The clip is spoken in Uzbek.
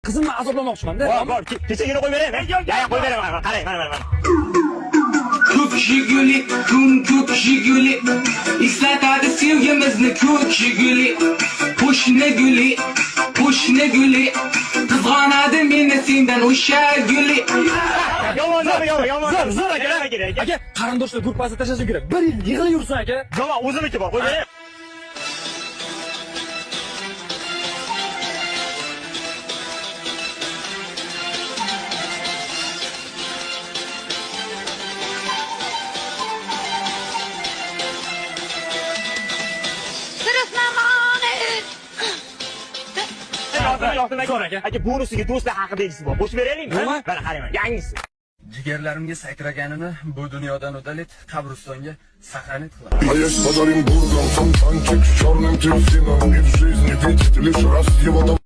qizimni azoblamoqchiman-da. Bor, kechagina qo'y beraman. Ya, qo'y beraman. Qarang, mana. Ko'k Jiguli, ko'k Jiguli, eslatadi sevgimizni ko'k Jiguli. Qo'shni guli, qizg'onadi meni sendan o'sha guli. Yomon. Zo'r aka. Aka, qarindoshlar gruppasi tashlashim kerak. 1 yil yig'layursan aka. Yomon, o'zimniki bor, qo'y beraman. Aka, bonusiga do'stlar haqida egisi bor. Qo'shib beraylikmi? Mana qarang, yangisi. Jigarlarimga sakraganini bu dunyodan udalit, qabristonga сохранить qiladi. А есть под Оренбургом фонтанчик с черным дельфином. И в жизни ведь лишь раз его